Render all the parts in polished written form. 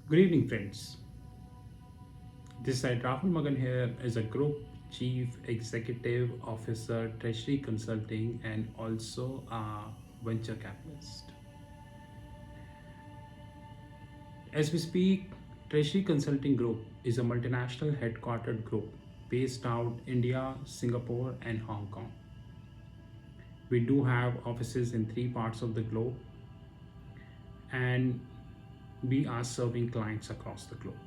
Good evening, friends. This side Rahul Magan here is a Group Chief Executive Officer, Treasury Consulting, and also a venture capitalist. As we speak, Treasury Consulting Group is a multinational headquartered group based out India, Singapore, and Hong Kong. We do have offices in three parts of the globe, and we are serving clients across the globe.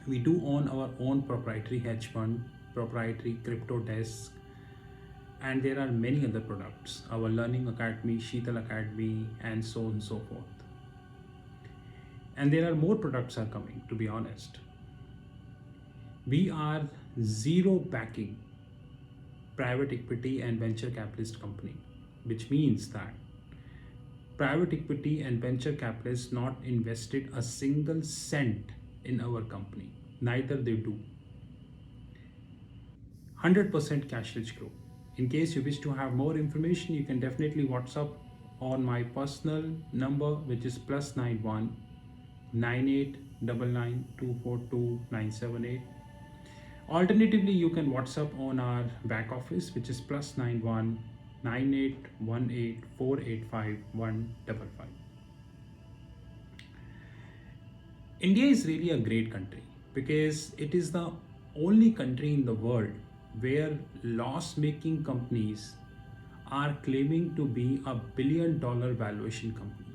We do own our own proprietary hedge fund, proprietary crypto desk, and there are many other products. Our Learning Academy, Sheetal Academy, and so on and so forth. And there are more products are coming, to be honest. We are zero backing private equity and venture capitalist company, which means that private equity and venture capitalists not invested a single cent in our company. Neither they do. 100% cash rich group. In case you wish to have more information, you can definitely WhatsApp on my personal number, which is +91 9899242978. Alternatively, you can WhatsApp on our back office, which is +91 9818485155. India is really a great country because it is the only country in the world where loss making companies are claiming to be a $1 billion valuation company.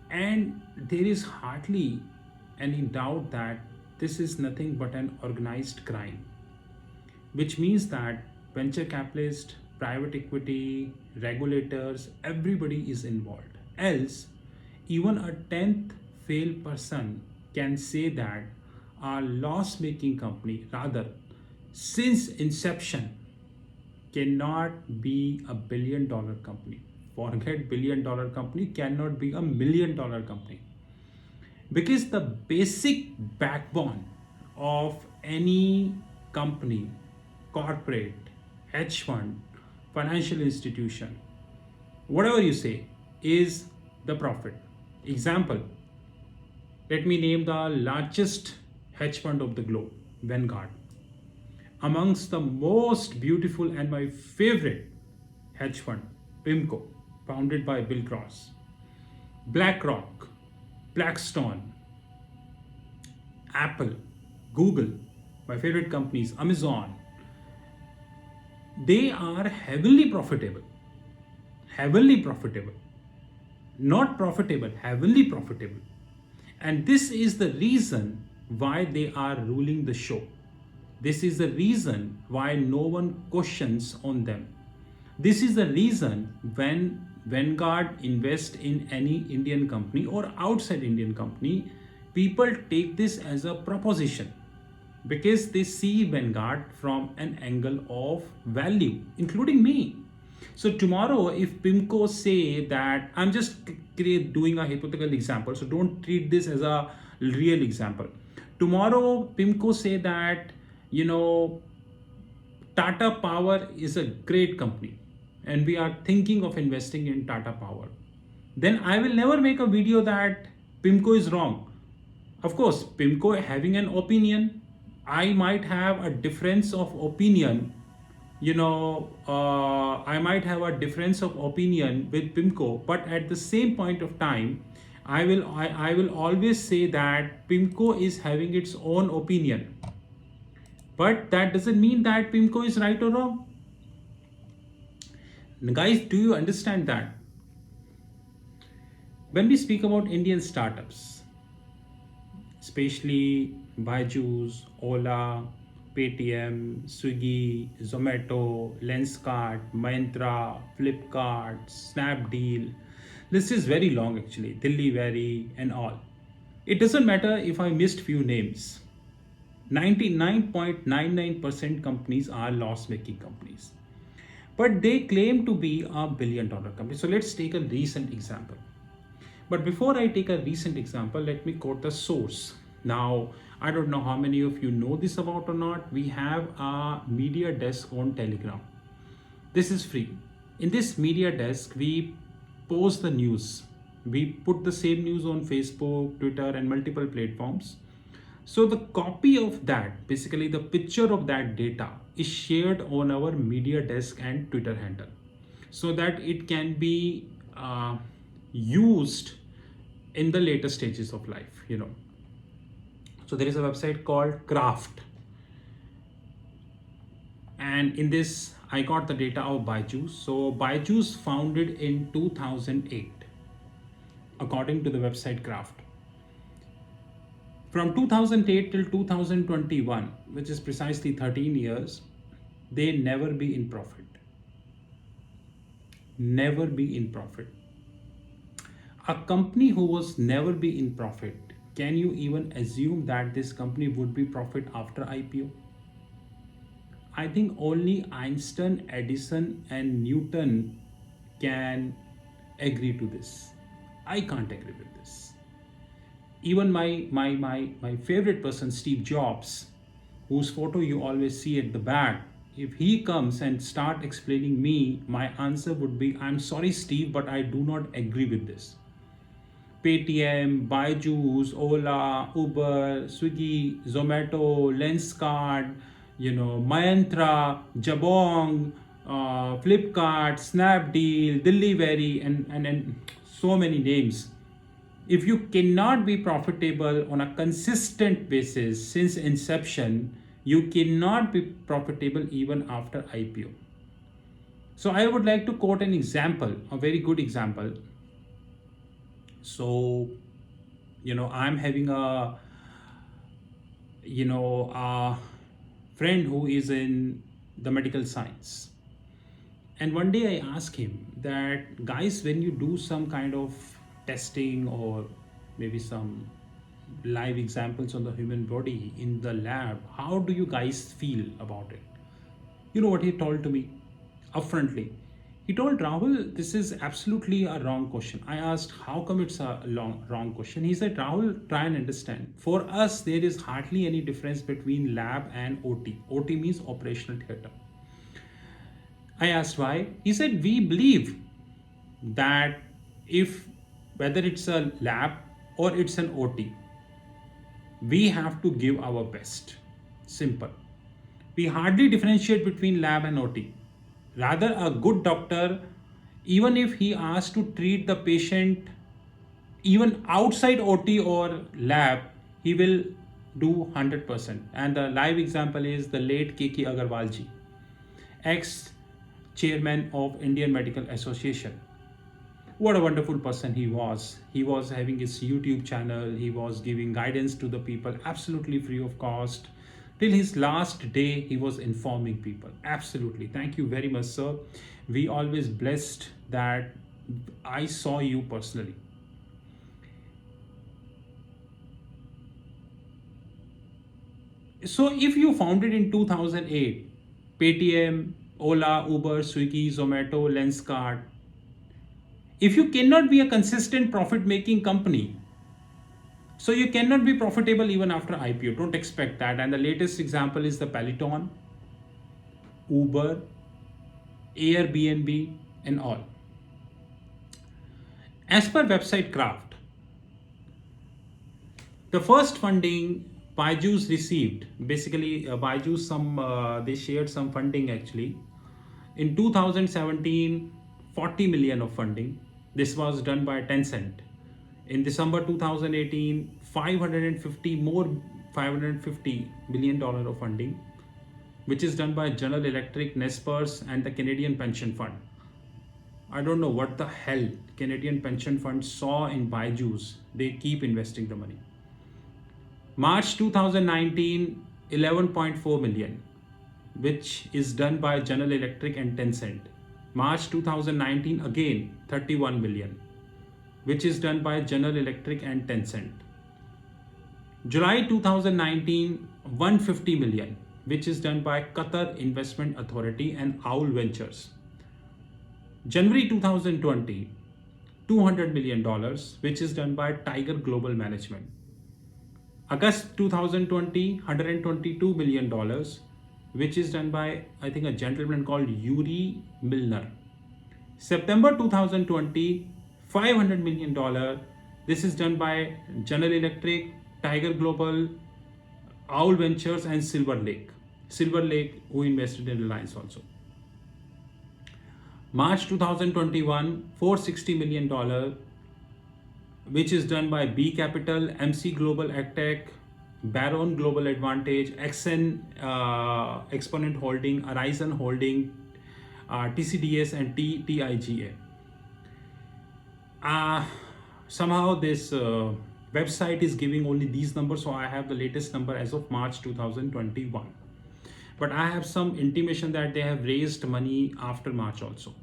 And there is hardly any doubt that this is nothing but an organized crime, which means that venture capitalists, private equity, regulators, everybody is involved. Else, even a 10th failed person can say that a loss making company, rather, since inception, cannot be a $1 billion company. Forget $1 billion company, cannot be a $1 million company. Because the basic backbone of any company, corporate, hedge fund, financial institution, whatever you say, is the profit. Example, let me name the largest hedge fund of the globe, Vanguard. Amongst the most beautiful and my favorite hedge fund, PIMCO, founded by Bill Cross, BlackRock, Blackstone, Apple, Google, my favorite companies, Amazon, they are heavily profitable. Heavily profitable. Not profitable, heavily profitable. And this is the reason why they are ruling the show. This is the reason why no one questions on them. This is the reason when Vanguard invests in any Indian company or outside Indian company, people take this as a proposition because they see Vanguard from an angle of value, including me. So tomorrow, if PIMCO say that, I'm just doing a hypothetical example, so don't treat this as a real example. Tomorrow, PIMCO say that, Tata Power is a great company and we are thinking of investing in Tata Power. Then I will never make a video that PIMCO is wrong. Of course, PIMCO having an opinion, I might have a difference of opinion. I might have a difference of opinion with PIMCO, but at the same point of time, I will always say that PIMCO is having its own opinion. But that doesn't mean that PIMCO is right or wrong. Guys, do you understand that? When we speak about Indian startups, especially Byju's, Ola, Paytm, Swiggy, Zomato, Lenskart, Myntra, Flipkart, Snapdeal. List is very long actually, Delivery and all. It doesn't matter if I missed few names. 99.99% companies are loss-making companies. But they claim to be a billion-dollar company. So let's take a recent example. But before I take a recent example, let me quote the source. Now, I don't know how many of you know this about or not. We have a media desk on Telegram. This is free. In this media desk, we post the news. We put the same news on Facebook, Twitter, and multiple platforms. So the copy of that, basically the picture of that data, is shared on our media desk and Twitter handle, so that it can be used in the later stages of life. So there is a website called Craft, and in this I got the data of Byju's. So Byju's founded in 2008, according to the website Craft. From 2008 till 2021, which is precisely 13 years, they never be in profit. Never be in profit. A company who was never be in profit, can you even assume that this company would be profit after IPO? I think only Einstein, Edison, and Newton can agree to this. I can't agree with this. Even my favorite person, Steve Jobs, whose photo you always see at the back, if he comes and start explaining me, my answer would be, I'm sorry, Steve, but I do not agree with this. Paytm, Byju's, Ola, Uber, Swiggy, Zomato, Lenskart, Myntra, Jabong, Flipkart, Snapdeal, Delivery, and so many names. If you cannot be profitable on a consistent basis since inception, you cannot be profitable even after IPO. So I would like to quote an example, a very good example. So, I'm having a friend who is in the medical science. And one day I asked him that, guys, when you do some kind of testing or maybe some live examples on the human body in the lab, how do you guys feel about it? You know what he told to me upfrontly? He told, Rahul, this is absolutely a wrong question. I asked, how come it's a wrong question? He said, Rahul, try and understand. For us, there is hardly any difference between lab and OT. OT means operational theater. I asked why. He said, we believe that whether it's a lab or it's an OT, we have to give our best. Simple. We hardly differentiate between lab and OT. Rather, a good doctor, even if he asks to treat the patient even outside OT or lab, he will do 100%. And the live example is the late KK Agarwal ji, ex-chairman of Indian Medical Association. What a wonderful person he was. He was having his YouTube channel. He was giving guidance to the people absolutely free of cost. Till his last day, he was informing people. Absolutely. Thank you very much, sir. We always blessed that I saw you personally. So if you founded in 2008, Paytm, Ola, Uber, Swiggy, Zomato, Lenskart, if you cannot be a consistent profit-making company, so you cannot be profitable even after IPO. Don't expect that. And the latest example is the Peloton, Uber, Airbnb, and all. As per website Craft, the first funding Byju's received, basically Byju's they shared some funding actually. In 2017, 40 million of funding. This was done by Tencent. In December 2018, $550 million of funding, which is done by General Electric, Nespers, and the Canadian Pension Fund. I don't know what the hell Canadian Pension Fund saw in Byju's. They keep investing the money. March 2019, 11.4 million, which is done by General Electric and Tencent. March 2019, again 31 million, which is done by General Electric and Tencent. July 2019, 150 million, which is done by Qatar Investment Authority and Owl Ventures. January 2020, $200 million, which is done by Tiger Global Management. August 2020, $122 million, which is done by, I think, a gentleman called Yuri Milner. September 2020, $500 million. This is done by General Electric, Tiger Global, Owl Ventures, and Silver Lake. Silver Lake, who invested in Reliance also. March 2021, $460 million, which is done by B Capital, MC Global AgTech, Baron Global Advantage, Exponent Holding, Horizon Holding, TCDS, and TIGA. Somehow this website is giving only these numbers, so I have the latest number as of March 2021. But I have some intimation that they have raised money after March also.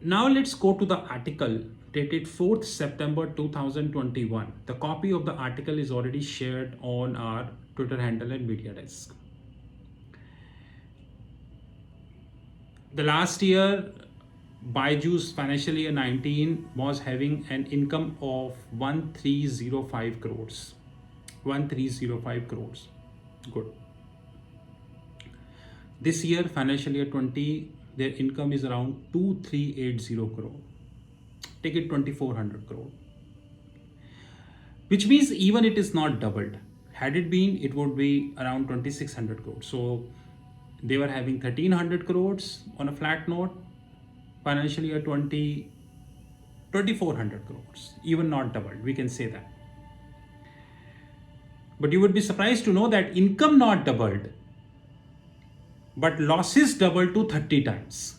Now let's go to the article dated 4th September 2021. The copy of the article is already shared on our Twitter handle and media desk. The last year, Byju's financial year 19 was having an income of 1305 crores. 1305 crores. Good. This year, financial year 20, their income is around 2380 crore. Take it 2400 crore. Which means even it is not doubled. Had it been, it would be around 2600 crores. So they were having 1300 crores on a flat note. Financial year 20, 2400 crores. Even not doubled, we can say that. But you would be surprised to know that income not doubled, but losses doubled to 30 times.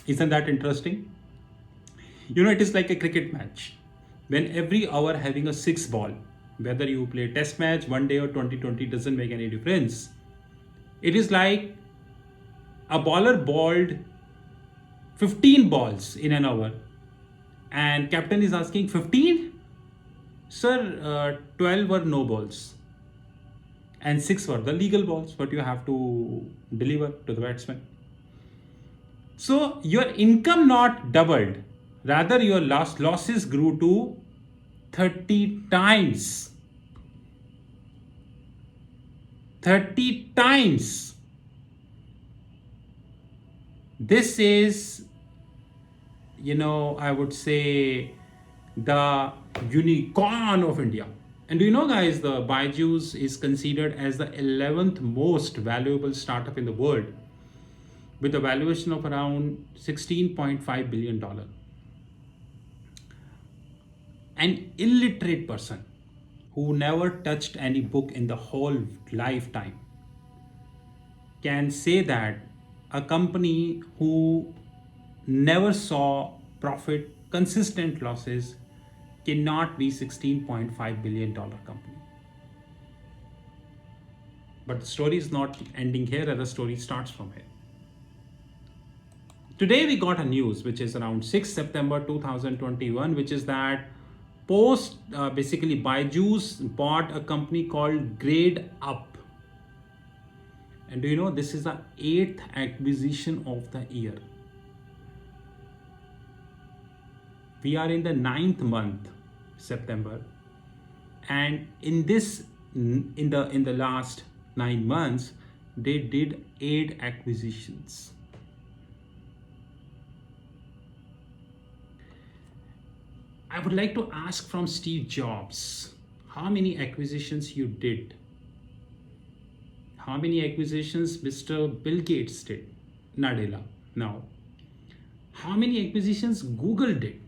Isn't that interesting? You know, it is like a cricket match. When every hour having a 6 ball, whether you play test match, one day or 2020, doesn't make any difference. It is like a bowler bowled 15 balls in an hour and captain is asking 15? Sir, 12 were no balls and 6 were the legal balls, but you have to deliver to the batsman. So your income not doubled, rather your losses grew to 30 times. 30 times. This is, I would say, the unicorn of India. And do you know, guys, the Byju's is considered as the 11th most valuable startup in the world with a valuation of around $16.5 billion. An illiterate person who never touched any book in the whole lifetime can say that a company who never saw profit, consistent losses, cannot be $16.5 billion company. But the story is not ending here, and the story starts from here. Today we got a news which is around 6 September 2021, which is that basically Byju's bought a company called Grade Up. And do you know, this is the 8th acquisition of the year. We are in the 9th month, September, and in the last 9 months, they did 8 acquisitions. I would like to ask from Steve Jobs, how many acquisitions you did? How many acquisitions Mr. Bill Gates did? Nadella. Now, how many acquisitions Google did?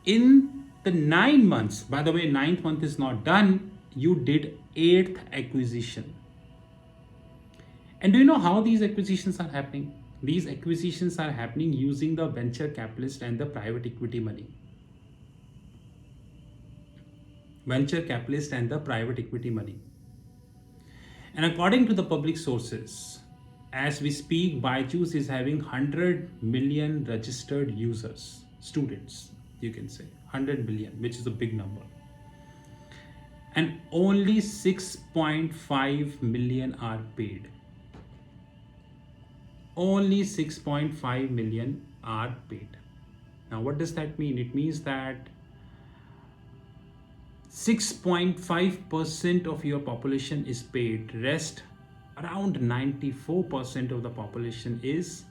In the 9 months, by the way, 9th month is not done, you did 8th acquisition. And do you know how these acquisitions are happening? These acquisitions are happening using the venture capitalist and the private equity money. Venture capitalist and the private equity money. And according to the public sources, as we speak, Byju's is having 100 million registered users, students, you can say 100 million, which is a big number. And only 6.5 million are paid. Only 6.5 million are paid. Now, what does that mean? It means that 6.5% of your population is paid. Rest Around 94% of the population is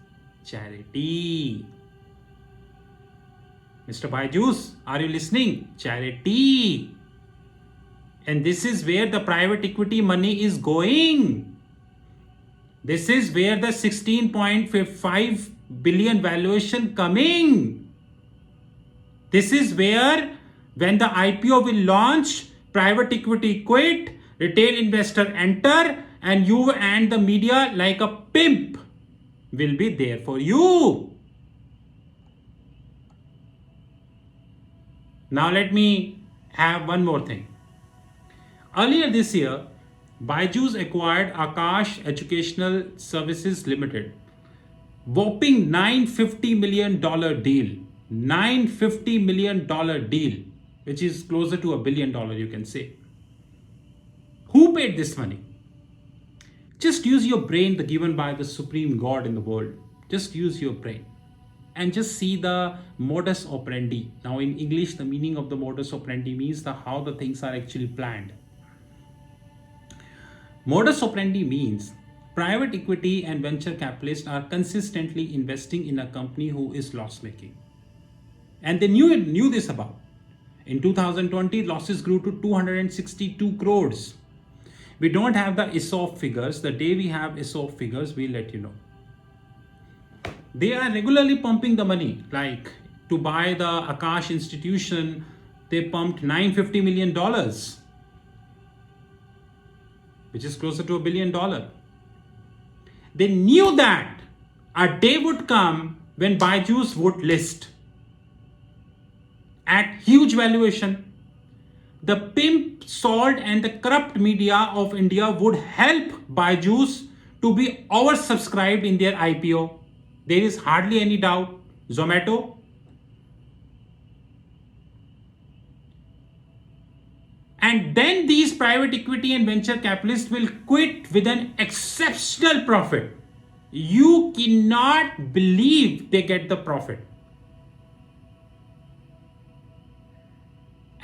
charity. Mr. Byju's, are you listening? Charity. And this is where the private equity money is going. This is where the 16.5 billion valuation coming. This is where when the IPO will launch, private equity quit, retail investor enter, and you and the media like a pimp will be there for you. Now let me have one more thing. Earlier this year, Byju's acquired Akash Educational Services Limited. Whopping $950 million deal. $950 million deal, which is closer to $1 billion, you can say. Who paid this money? Just use your brain given by the supreme God in the world. Just use your brain and just see the modus operandi. Now in English, the meaning of the modus operandi means how the things are actually planned. Modus operandi means private equity and venture capitalists are consistently investing in a company who is loss making. And they knew this about. In 2020, losses grew to 262 crores. We don't have the ESOP figures. The day we have ESOP figures, we'll let you know. They are regularly pumping the money. Like to buy the Akash institution, they pumped $950 million, which is closer to $1 billion. They knew that a day would come when Byju's would list at huge valuation. The pimp, salt, and the corrupt media of India would help Byju's to be oversubscribed in their IPO. There is hardly any doubt. Zomato. And then these private equity and venture capitalists will quit with an exceptional profit. You cannot believe they get the profit.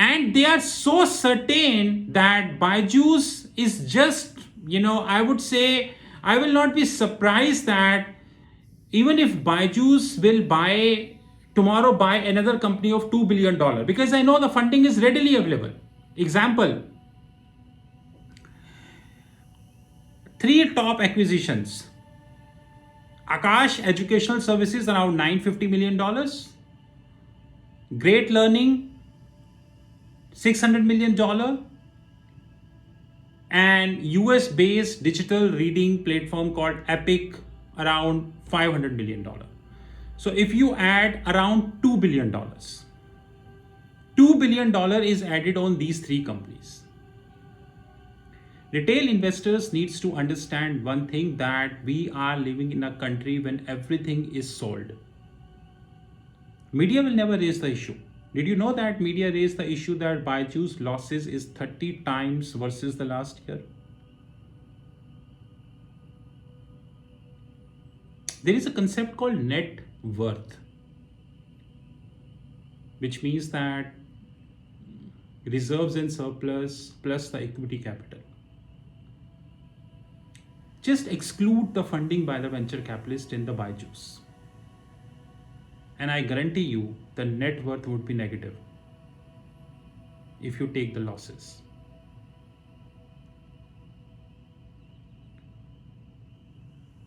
And they are so certain that Byju's is just, I would say, I will not be surprised that even if Byju's will tomorrow buy another company of $2 billion, because I know the funding is readily available. Example, 3 top acquisitions. Akash Educational Services around $950 million. Great Learning, $600 million. And US based digital reading platform called Epic, around $500 million. So if you add around $2 billion, $2 billion is added on these 3 companies. Retail investors needs to understand one thing, that we are living in a country when everything is sold. Media will never raise the issue. Did you know that media raised the issue that Byju's losses is 30 times versus the last year? There is a concept called net worth, which means that reserves and surplus plus the equity capital. Just exclude the funding by the venture capitalist in the Byju's, and I guarantee you the net worth would be negative if you take the losses.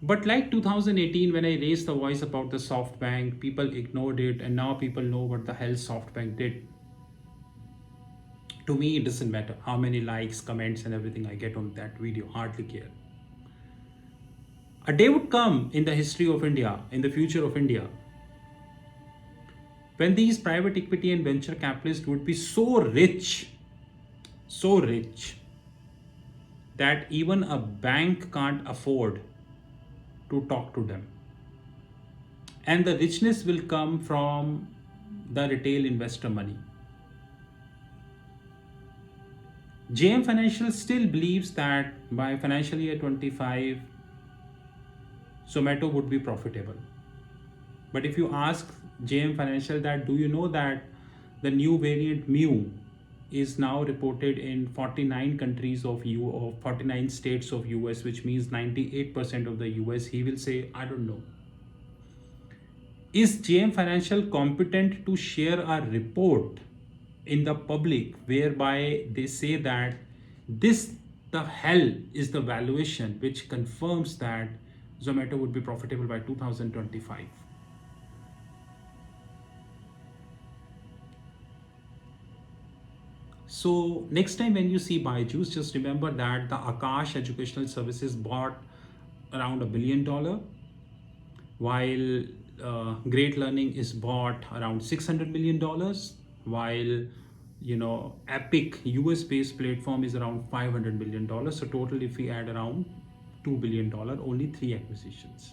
But like 2018, when I raised the voice about the SoftBank, people ignored it, and now people know what the hell SoftBank did. To me, it doesn't matter how many likes, comments, and everything I get on that video, hardly care. A day would come in the history of India, in the future of India, when these private equity and venture capitalists would be so rich, that even a bank can't afford to talk to them. And the richness will come from the retail investor money. JM Financial still believes that by financial year 25, Zomato would be profitable. But if you ask JM Financial that, do you know that the new variant Mu is now reported in 49 countries of 49 states of US, which means 98% of the US, he will say, I don't know. Is JM Financial competent to share a report in the public whereby they say that this the hell is the valuation which confirms that Zomato would be profitable by 2025? So next time when you see Byju's, just remember that the Akash Educational Services bought around $1 billion, while Great Learning is bought around $600 million, while Epic US based platform is around $500 million. So total, if we add around $2 billion, only three acquisitions.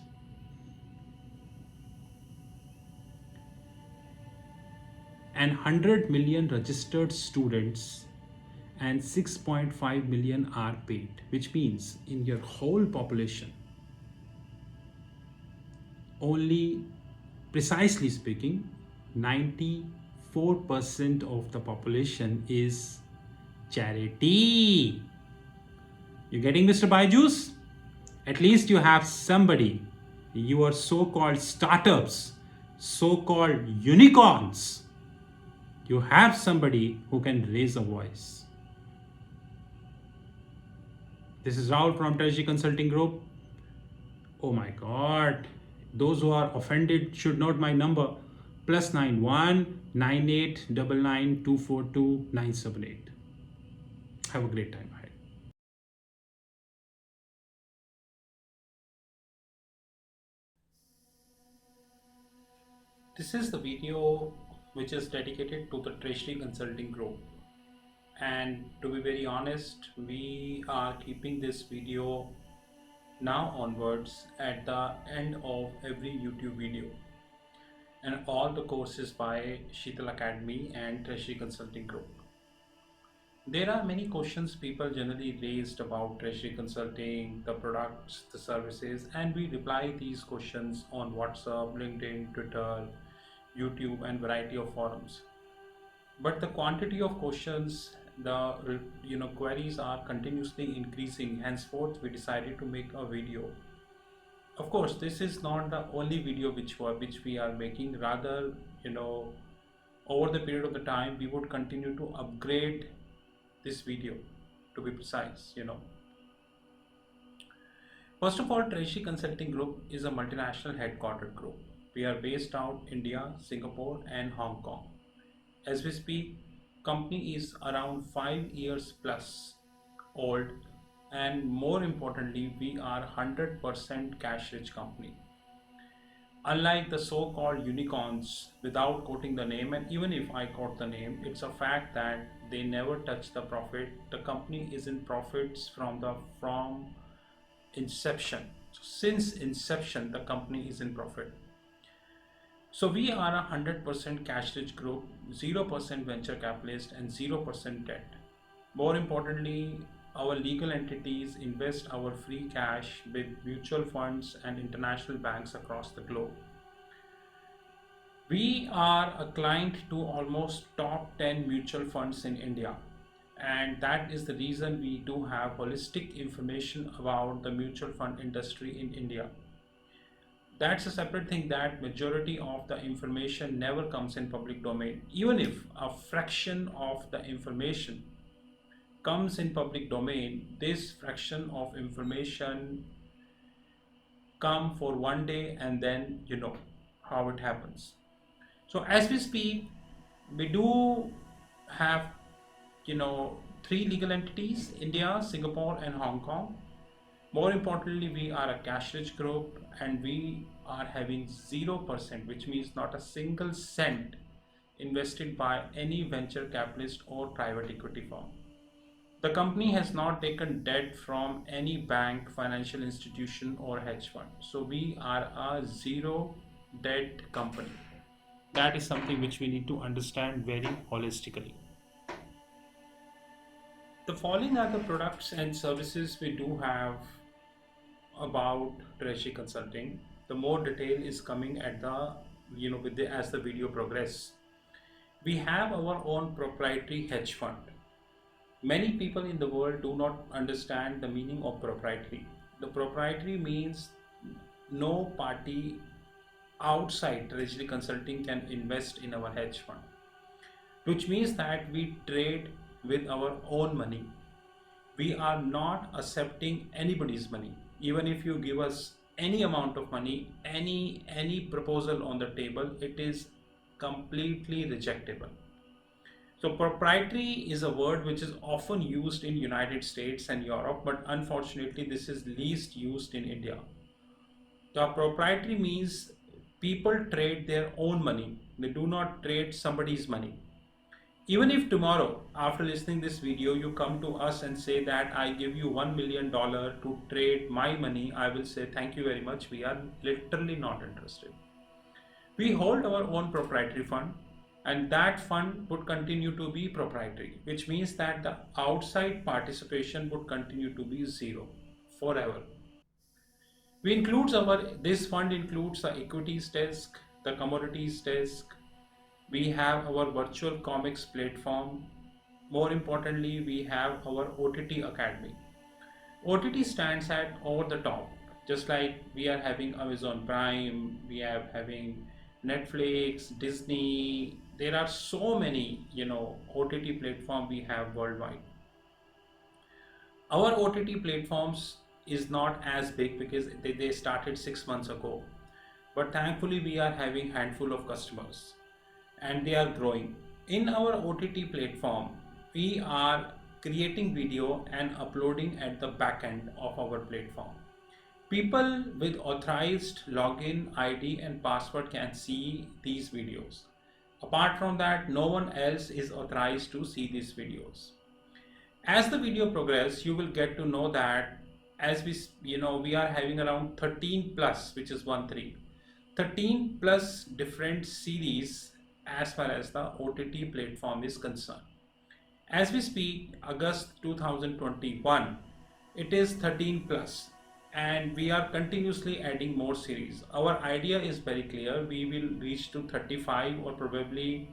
And 100 million registered students and 6.5 million are paid, which means in your whole population, only, precisely speaking, 94% of the population is charity. You getting, Mr. Byju's? At least you have somebody. Your so-called startups, so-called unicorns, you have somebody who can raise a voice. This is Rahul from Treasury Consulting Group. Oh my God. Those who are offended should note my number, +91 9899 242 978. Have a great time ahead. This is the video which is dedicated to the Treasury Consulting Group. And to be very honest, we are keeping this video now onwards at the end of every YouTube video, and all the courses by Sheetal Academy and Treasury Consulting Group. There are many questions people generally raised about Treasury Consulting, the products, the services, and we reply these questions on WhatsApp, LinkedIn, Twitter, YouTube, and variety of forums. But the quantity of questions, the queries are continuously increasing. Henceforth, we decided to make a video. Of course, this is not the only video which we are making. Rather, over the period of the time, we would continue to upgrade this video, to be precise. First of all, Treasury Consulting Group is a multinational headquartered group. We are based out India, Singapore, and Hong Kong. As we speak, company is around 5 years plus old, and more importantly, we are 100% cash rich company. Unlike the so-called unicorns, without quoting the name, and even if I quote the name, it's a fact that they never touch the profit. The company is in profits from inception. So since inception, the company is in profit. So we are a 100% cash rich group, 0% venture capitalist, and 0% debt. More importantly, our legal entities invest our free cash with mutual funds and international banks across the globe. We are a client to almost top 10 mutual funds in India, and that is the reason we do have holistic information about the mutual fund industry in India. That's a separate thing, that majority of the information never comes in public domain. Even if a fraction of the information comes in public domain, this fraction of information come for one day, and then how it happens. So as we speak, we do have three legal entities: India, Singapore, and Hong Kong. More importantly, we are a cash rich group, and we are having 0%, which means not a single cent invested by any venture capitalist or private equity firm. The company has not taken debt from any bank, financial institution, or hedge fund. So we are a zero debt company. That is something which we need to understand very holistically. The following are the products and services we do have about Treasury Consulting. The more detail is coming at the as the video progress. We have our own proprietary hedge fund. Many people in the world do not understand the meaning of proprietary. The proprietary means no party outside Treasury Consulting can invest in our hedge fund, which means that we trade with our own money. We are not accepting anybody's money. Even if you give us any amount of money, any proposal on the table, it is completely rejectable. So proprietary is a word which is often used in United States and Europe, but unfortunately this is least used in India. The proprietary means people trade their own money. They do not trade somebody's money. Even if tomorrow, after listening this video, you come to us and say that I give you $1 million to trade my money, I will say thank you very much. We are literally not interested. We hold our own proprietary fund, and that fund would continue to be proprietary, which means that the outside participation would continue to be zero forever. This fund includes the equities desk, the commodities desk. We have our virtual comics platform. More importantly, we have our OTT Academy. OTT stands at over the top, just like we are having Amazon Prime, we are having Netflix, Disney. There are so many, OTT platform we have worldwide. Our OTT platforms is not as big because they started 6 months ago, but thankfully we are having handful of customers and they are growing. In our OTT platform, we are creating video and uploading at the back end of our platform. People with authorized login ID and password can see these videos. Apart from that, no one else is authorized to see these videos. As the video progresses, you will get to know that as we are having around 13 plus, which is 13 plus different series as far as the OTT platform is concerned. As we speak, August 2021, it is 13 plus and we are continuously adding more series. Our idea is very clear. We will reach to 35 or probably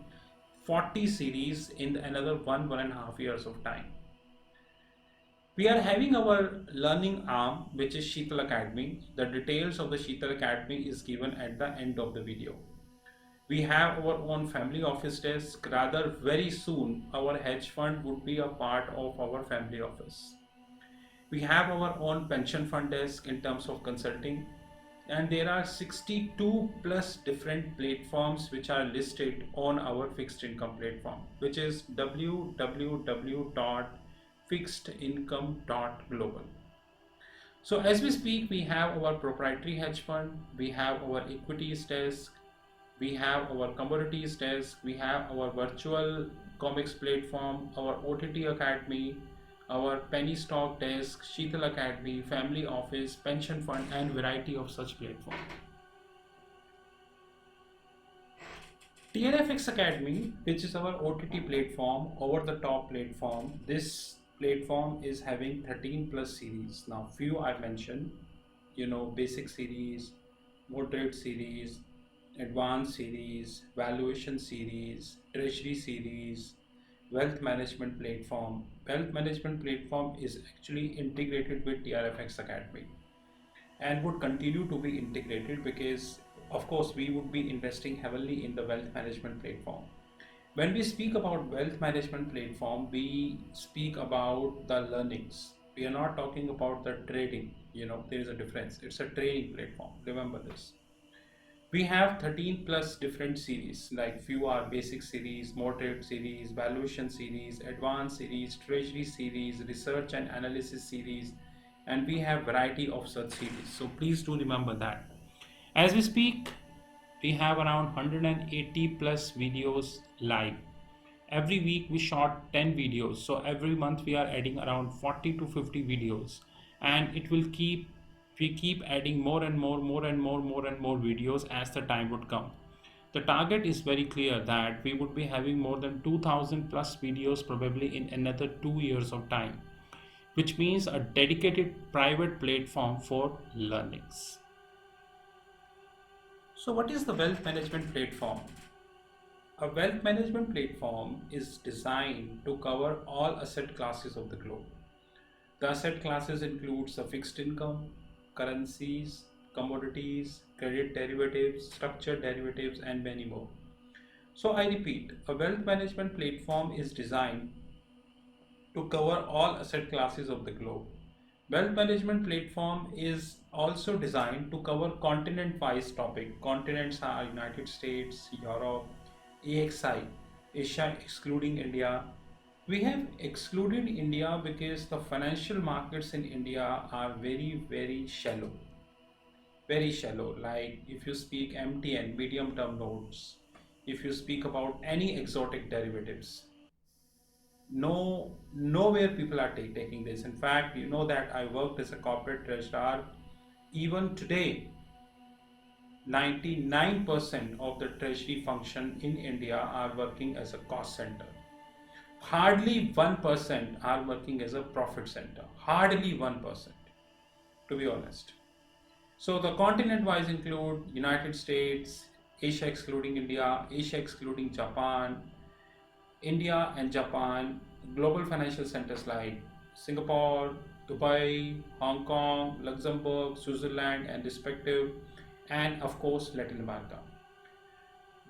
40 series in another 1.5 years of time. We are having our learning arm, which is Sheetal Academy. The details of the Sheetal Academy is given at the end of the video. We have our own family office desk. Rather, very soon, our hedge fund would be a part of our family office. We have our own pension fund desk in terms of consulting. And there are 62 plus different platforms which are listed on our fixed income platform, which is www.fixedincome.global. So as we speak, we have our proprietary hedge fund, we have our equities desk, we have our commodities desk, we have our virtual comics platform, our OTT Academy, our penny stock desk, Sheetal Academy, family office, pension fund, and variety of such platforms. TRFX Academy, which is our OTT platform, over the top platform. This platform is having 13 plus series. Now, few I mentioned, basic series, moderate series, advanced series, valuation series, treasury series, wealth management platform. Wealth management platform is actually integrated with TRFX Academy and would continue to be integrated because of course we would be investing heavily in the wealth management platform. When we speak about wealth management platform, we speak about the learnings. We are not talking about the trading. There is a difference. It's a training platform. Remember this. We have 13 plus different series, like few are basic series, moderate series, valuation series, advanced series, treasury series, research and analysis series, and we have variety of such series. So please do remember that. As we speak, we have around 180 plus videos live. Every week we shot 10 videos. So every month we are adding around 40 to 50 videos, and we keep adding more and more videos as the time would come. The target is very clear that we would be having more than 2000 plus videos probably in another 2 years of time, which means a dedicated private platform for learnings. So what is the wealth management platform? A wealth management platform is designed to cover all asset classes of the globe. The asset classes includes the fixed income, currencies, commodities, credit derivatives, structured derivatives, and many more. So I repeat, a wealth management platform is designed to cover all asset classes of the globe. Wealth management platform is also designed to cover continent-wise topic. Continents are United States, Europe, AXI, Asia excluding India. We have excluded India because the financial markets in India are very shallow. Very shallow. Like if you speak MTN, medium term notes, if you speak about any exotic derivatives, nowhere people are taking this. In fact, you know that I worked as a corporate registrar. Even today, 99% of the treasury function in India are working as a cost center. Hardly 1% are working as a profit center. Hardly 1%, to be honest. So the continent wise include United States, Asia excluding India, Asia excluding Japan, India and Japan, global financial centers like Singapore, Dubai, Hong Kong, Luxembourg, Switzerland, and respective, and of course Latin America.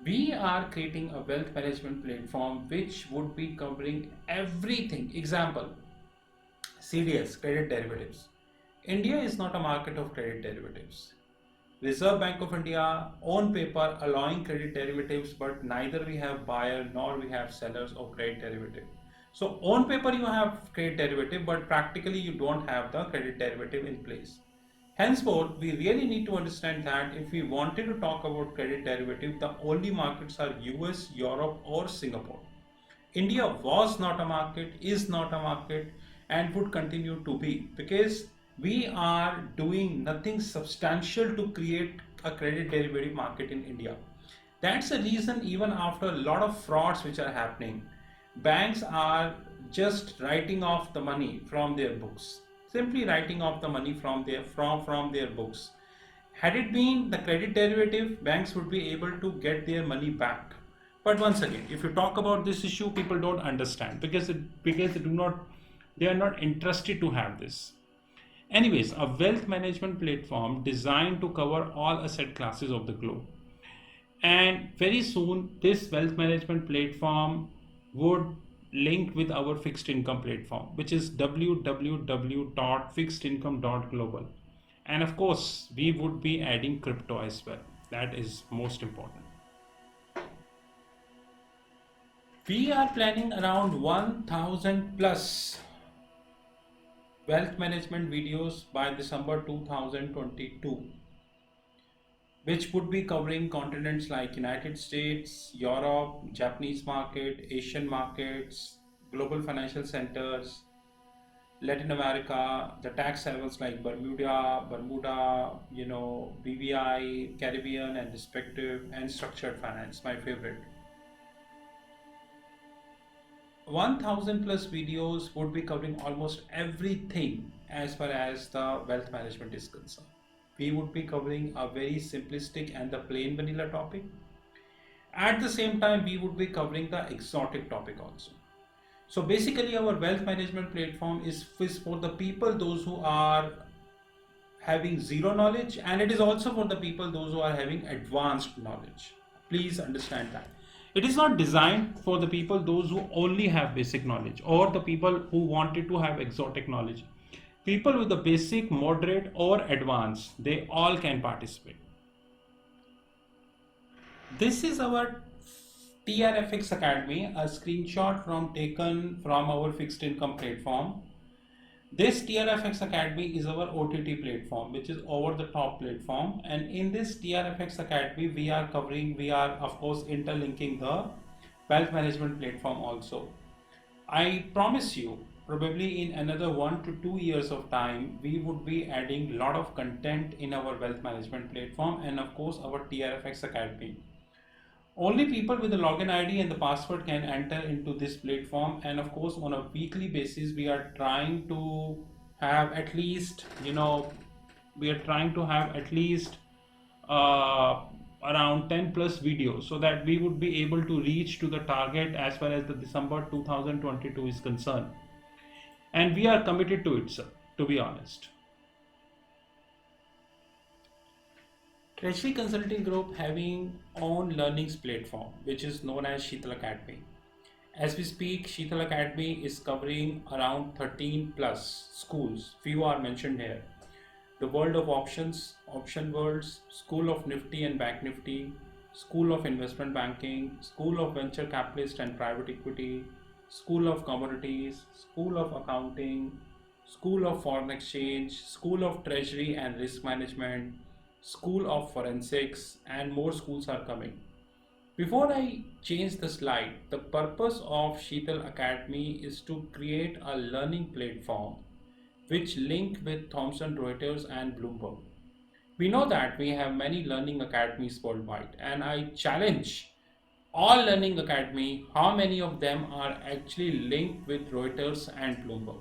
We are creating a wealth management platform which would be covering everything. Example, CDS, credit derivatives. India is not a market of credit derivatives. Reserve Bank of India on paper allowing credit derivatives, but neither we have buyer nor we have sellers of credit derivative. So on paper you have credit derivative, but practically you don't have the credit derivative in place. Henceforth, we really need to understand that if we wanted to talk about credit derivative, the only markets are US, Europe, or Singapore. India was not a market, is not a market, and would continue to be, because we are doing nothing substantial to create a credit derivative market in India. That's the reason, even after a lot of frauds which are happening, banks are just writing off the money from their books. Simply writing off the money from their books. Had it been the credit derivative, banks would be able to get their money back. But once again, if you talk about this issue, people don't understand because they are not interested to have this. Anyways, a wealth management platform designed to cover all asset classes of the globe. And very soon, this wealth management platform would link with our fixed income platform, which is www.fixedincome.global. And of course, we would be adding crypto as well. That is most important. We are planning around 1000 plus wealth management videos by December 2022, which would be covering continents like United States, Europe, Japanese market, Asian markets, global financial centers, Latin America, the tax havens like Bermuda, BVI, Caribbean and respective, and structured finance, my favorite. 1000 plus videos would be covering almost everything as far as the wealth management is concerned. We would be covering a very simplistic and the plain vanilla topic. At the same time, we would be covering the exotic topic also. So basically, our wealth management platform is for the people, those who are having zero knowledge, and it is also for the people, those who are having advanced knowledge. Please understand that. It is not designed for the people, those who only have basic knowledge, or the people who wanted to have exotic knowledge. People with the basic, moderate, or advanced, they all can participate. This is our TRFX Academy, a screenshot taken from our fixed income platform. This TRFX Academy is our OTT platform, which is over the top platform. And in this TRFX Academy, we are of course interlinking the wealth management platform also. I promise you, probably in another 1 to 2 years of time, we would be adding a lot of content in our wealth management platform and of course our TRFX Academy. Only people with the login ID and the password can enter into this platform, and of course on a weekly basis we are trying to have at least, we are trying to have at least around 10 plus videos so that we would be able to reach to the target as far as the December 2022 is concerned. And we are committed to it, sir, to be honest. Treasury Consulting Group having own learnings platform which is known as Sheetal Academy. As we speak, Sheetal Academy is covering around 13 plus schools. Few are mentioned here. The World of Options, Option Worlds, School of Nifty and Bank Nifty, School of Investment Banking, School of Venture Capitalist and Private Equity, School of Commodities, School of Accounting, School of Foreign Exchange, School of Treasury and Risk Management, School of Forensics, and more schools are coming. Before I change the slide, the purpose of Sheetal Academy is to create a learning platform which link with Thomson Reuters and Bloomberg. We know that we have many learning academies worldwide, and I challenge all learning academy how many of them are actually linked with Reuters and Bloomberg.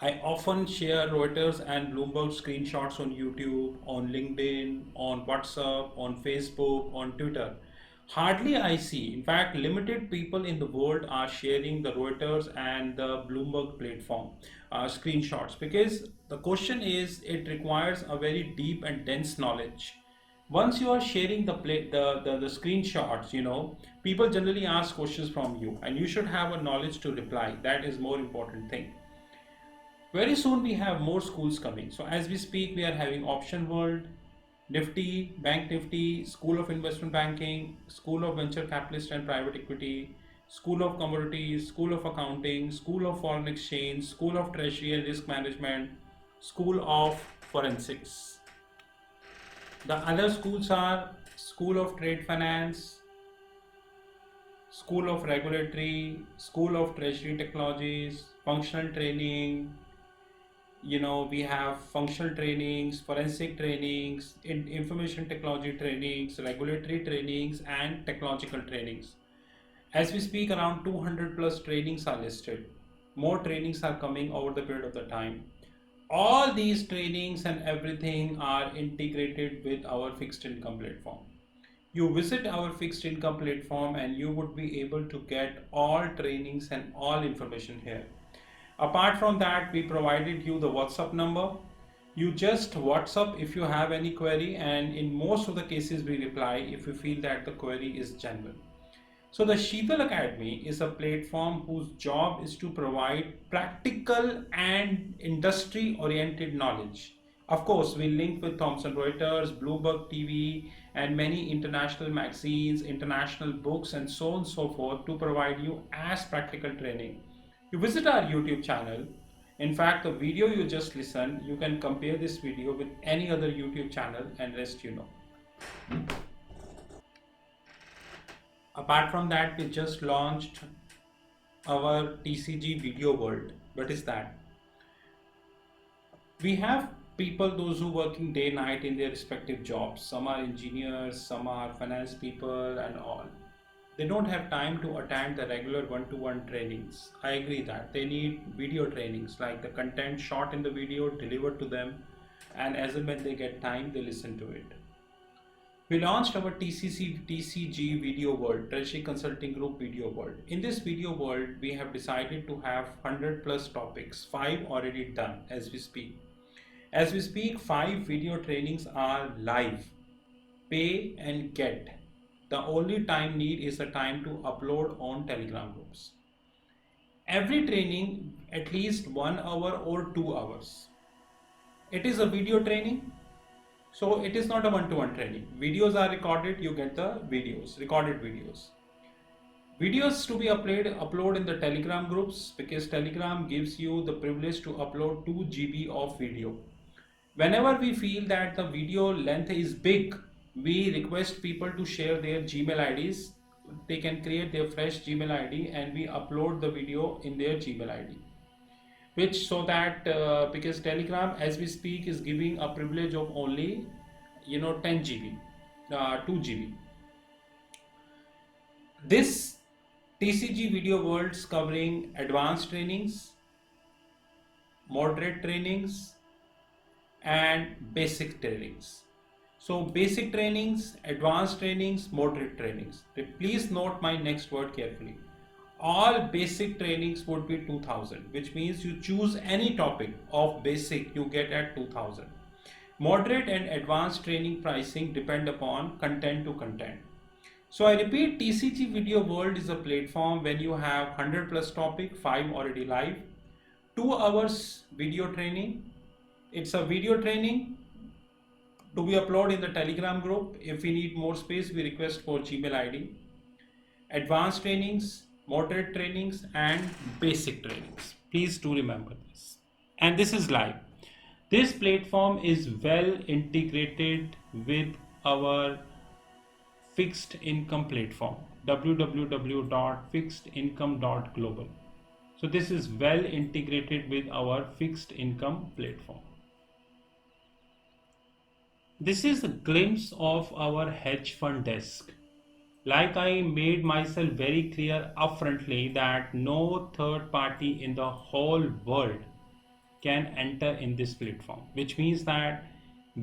I often share Reuters and Bloomberg screenshots on YouTube, on LinkedIn, on WhatsApp, on Facebook, on Twitter. Hardly I see, in fact, limited people in the world are sharing the Reuters and the Bloomberg platform screenshots, because the question is it requires a very deep and dense knowledge. Once you are sharing the screenshots, people generally ask questions from you, and you should have a knowledge to reply. That is more important thing. Very soon we have more schools coming. So as we speak, we are having Option World, Nifty, Bank Nifty, School of Investment Banking, School of Venture Capitalist and Private Equity, School of Commodities, School of Accounting, School of Foreign Exchange, School of Treasury and Risk Management, School of Forensics. The other schools are School of Trade Finance, School of Regulatory, School of Treasury Technologies, Functional Training. We have functional trainings, forensic trainings, information technology trainings, regulatory trainings, and technological trainings. As we speak, around 200 plus trainings are listed. More trainings are coming over the period of the time. All these trainings and everything are integrated with our fixed income platform. You visit our fixed income platform and you would be able to get all trainings and all information here. Apart from that, we provided you the WhatsApp number. You just WhatsApp if you have any query, and in most of the cases we reply if you feel that the query is genuine. So the Sheetal Academy is a platform whose job is to provide practical and industry oriented knowledge. Of course, we link with Thomson Reuters, Bloomberg TV, and many international magazines, international books, and so on and so forth to provide you as practical training. You visit our YouTube channel. In fact, the video you just listened, you can compare this video with any other YouTube channel and rest you know. Apart from that, we just launched our TCG Video World. What is that? We have people, those who working day night in their respective jobs. Some are engineers, some are finance people and all. They don't have time to attend the regular one-to-one trainings. I agree that they need video trainings, like the content shot in the video delivered to them, and as and when they get time, they listen to it. We launched our TCG Video World, Treasury Consulting Group Video World. In this video world, we have decided to have 100 plus topics, 5 already done as we speak. As we speak, 5 video trainings are live, pay and get. The only time need is the time to upload on Telegram groups. Every training at least 1 hour or 2 hours. It is a video training, so it is not a one-to-one training. Videos are recorded, you get the videos, recorded videos. Videos to be upload in the Telegram groups, because Telegram gives you the privilege to upload 2 GB of video. Whenever we feel that the video length is big, we request people to share their Gmail IDs. They can create their fresh Gmail ID and we upload the video in their Gmail ID. Which so that because Telegram as we speak is giving a privilege of only 10 GB, 2 GB. This TCG Video Worlds covering advanced trainings, moderate trainings, and basic trainings. So basic trainings, advanced trainings, moderate trainings. Please note my next word carefully. All basic trainings would be 2000, which means you choose any topic of basic you get at 2000. Moderate and advanced training pricing depend upon content to content. So I repeat, TCG Video World is a platform when you have 100 plus topic, 5 already live, 2 hours video training. It's a video training to be uploaded in the Telegram group. If we need more space, we request for Gmail ID. Advanced trainings, moderate trainings, and basic trainings. Please do remember this. And this is live. This platform is well integrated with our fixed income platform, www.fixedincome.global. So this is well integrated with our fixed income platform. This is a glimpse of our hedge fund desk. Like I made myself very clear upfrontly that no third party in the whole world can enter in this platform, which means that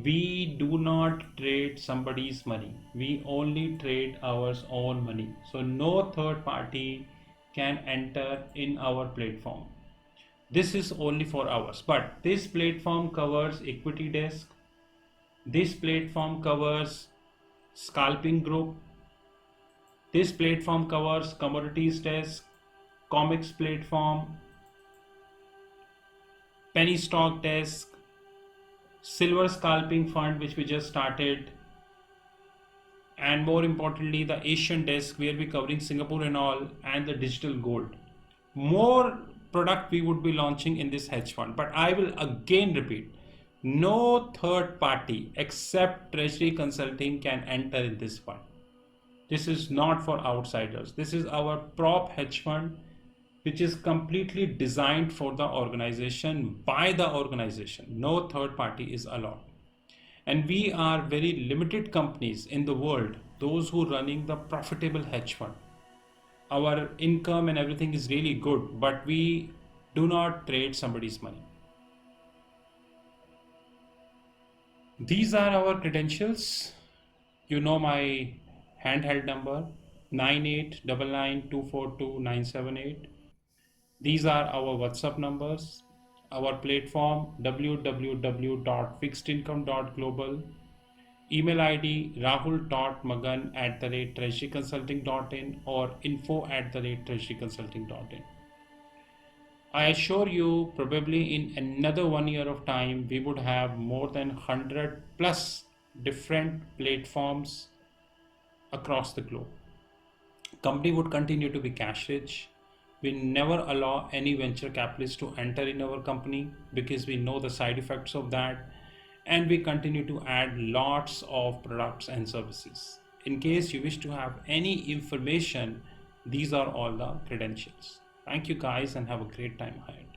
we do not trade somebody's money. We only trade our own money. So no third party can enter in our platform. This is only for ours. But this platform covers equity desk. This platform covers scalping group. This platform covers commodities desk, comics platform, penny stock desk, silver scalping fund which we just started, and more importantly the Asian desk where we're covering Singapore and all, and the digital gold. More product we would be launching in this hedge fund, but I will again repeat, no third party except Treasury Consulting can enter in this fund. This is not for outsiders. This is our prop hedge fund, which is completely designed for the organization, by the organization. No third party is allowed. And we are very limited companies in the world, those who are running the profitable hedge fund. Our income and everything is really good, but we do not trade somebody's money. These are our credentials. You know my handheld number 9899242978. These are our WhatsApp numbers, our platform www.fixedincome.global, email ID rahul.magan@treasuryconsulting.in or info@treasuryconsulting.in. I assure you, probably in another 1 year of time, we would have more than 100 plus different platforms across the globe. Company would continue to be cash rich. We never allow any venture capitalist to enter in our company because we know the side effects of that, and we continue to add lots of products and services. In case you wish to have any information, these are all the credentials. Thank you guys and have a great time ahead.